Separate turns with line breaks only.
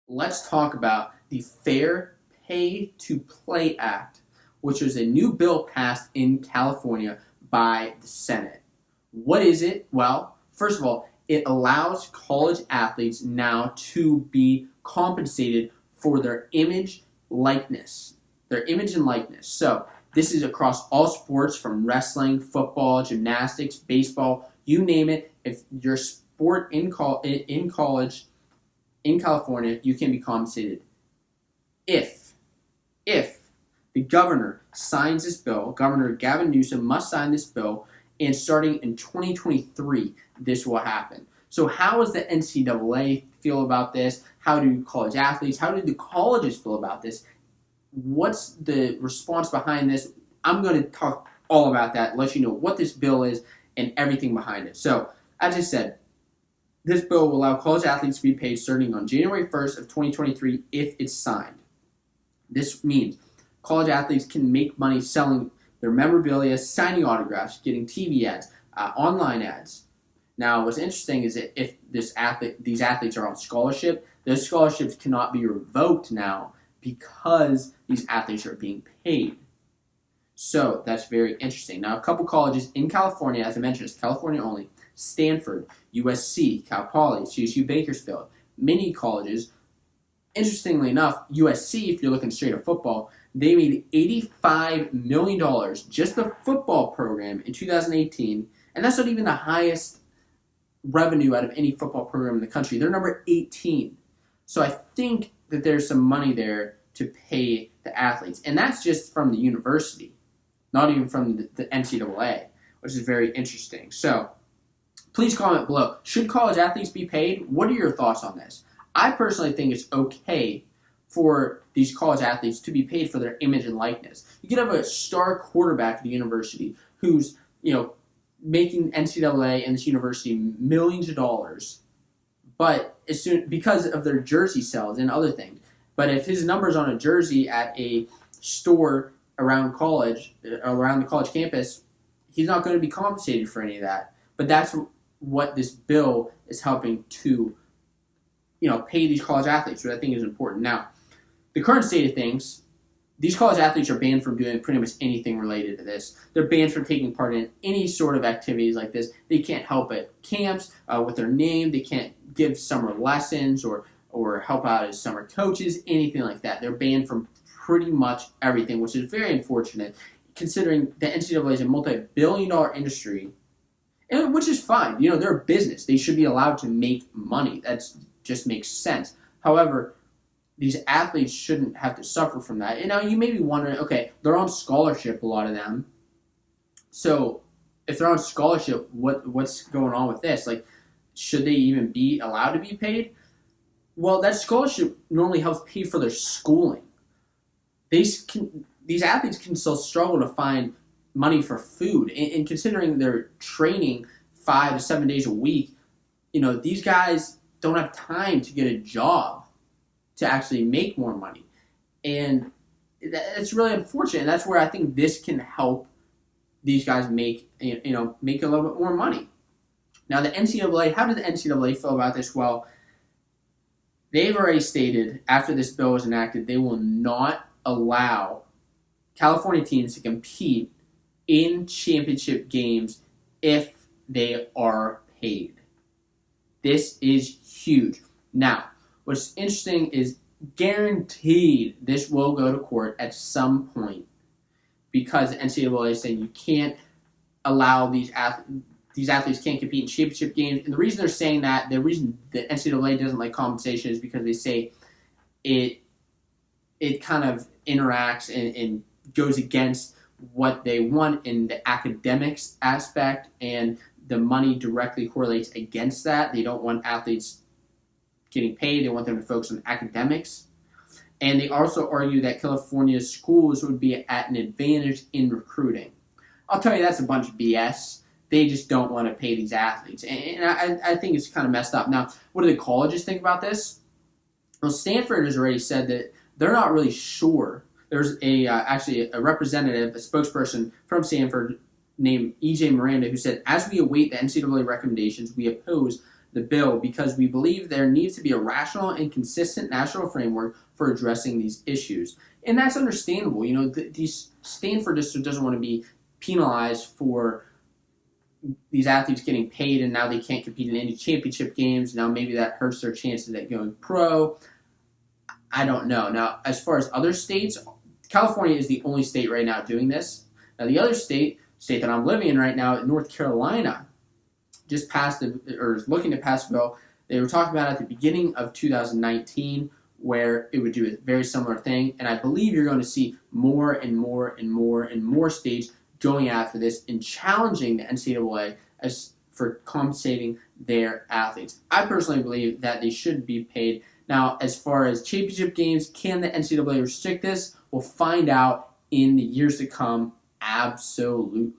let's talk about the Fair Pay to Play Act, which was a new bill passed in California by the Senate. What is it? Well, first of all, it allows college athletes now to be compensated for their image and likeness. So this is across all sports from wrestling, football, gymnastics, baseball, you name it. If your sport in college in California, you can be compensated if the governor signs this bill. Governor Gavin Newsom must sign this bill, and starting in 2023, this will happen. So how does the NCAA feel about this? How do college athletes, how do the colleges feel about this? What's the response behind this? I'm going to talk all about that, let you know what this bill is and everything behind it. So, as I said, this bill will allow college athletes to be paid starting on January 1st of 2023 if it's signed. This means college athletes can make money selling their memorabilia, signing autographs, getting TV ads, online ads. Now, what's interesting is that if these athletes are on scholarship, those scholarships cannot be revoked now because these athletes are being paid. So that's very interesting. Now, a couple colleges in California, as I mentioned, it's California only: Stanford, USC, Cal Poly, CSU Bakersfield, many colleges. Interestingly enough, USC, if you're looking straight at football, they made $85 million just the football program in 2018, and that's not even the highest revenue out of any football program in the country. They're number 18. So I think that there's some money there to pay the athletes, and that's just from the university, not even from the NCAA, which is very interesting. So please comment below. Should college athletes be paid? What are your thoughts on this? I personally think it's okay for these college athletes to be paid for their image and likeness. You could have a star quarterback at the university who's, making NCAA and this university millions of dollars, but because of their jersey sales and other things. But if his number's on a jersey at a store around the college campus, he's not going to be compensated for any of that. But that's what this bill is helping to, pay these college athletes, which I think is important. Now, the current state of things, these college athletes are banned from doing pretty much anything related to this. They're banned from taking part in any sort of activities like this. They can't help at camps with their name. They can't give summer lessons or help out as summer coaches, anything like that. They're banned from pretty much everything, which is very unfortunate, considering the NCAA is a multi-billion-dollar industry, and which is fine. They're a business. They should be allowed to make money. That just makes sense. However, these athletes shouldn't have to suffer from that. And now you may be wondering, okay, they're on scholarship, a lot of them. So if they're on scholarship, what's going on with this? Like, should they even be allowed to be paid? Well, that scholarship normally helps pay for their schooling. These athletes can still struggle to find money for food. And considering they're training 5 to 7 days a week, these guys don't have time to get a job to actually make more money. And it's really unfortunate. And that's where I think this can help these guys make a little bit more money. Now, the NCAA, how does the NCAA feel about this? Well, they've already stated after this bill was enacted, they will not allow California teams to compete in championship games if they are paid. This is huge. Now, what's interesting is guaranteed this will go to court at some point because the NCAA is saying you can't allow these athletes can't compete in championship games. And the reason they're saying that, the reason the NCAA doesn't like compensation is because they say it kind of interacts and goes against what they want in the academics aspect, and the money directly correlates against that. They don't want athletes getting paid. They want them to focus on academics. And they also argue that California's schools would be at an advantage in recruiting. I'll tell you, that's a bunch of BS. They just don't want to pay these athletes. And I think it's kind of messed up. Now, what do the colleges think about this? Well, Stanford has already said that they're not really sure. There's actually a representative, a spokesperson from Stanford named E.J. Miranda who said, as we await the NCAA recommendations, we oppose the bill because we believe there needs to be a rational and consistent national framework for addressing these issues. And that's understandable. These Stanford district doesn't want to be penalized for these athletes getting paid and now they can't compete in any championship games. Now maybe that hurts their chances at going pro. I don't know. Now, as far as other states, California is the only state right now doing this. Now, the other state that I'm living in right now, North Carolina, just passed or is looking to pass a bill. They were talking about it at the beginning of 2019 where it would do a very similar thing. And I believe you're going to see more and more and more and more states going after this and challenging the NCAA as for compensating their athletes. I personally believe that they should be paid. Now, as far as championship games, can the NCAA restrict this? We'll find out in the years to come. Absolutely.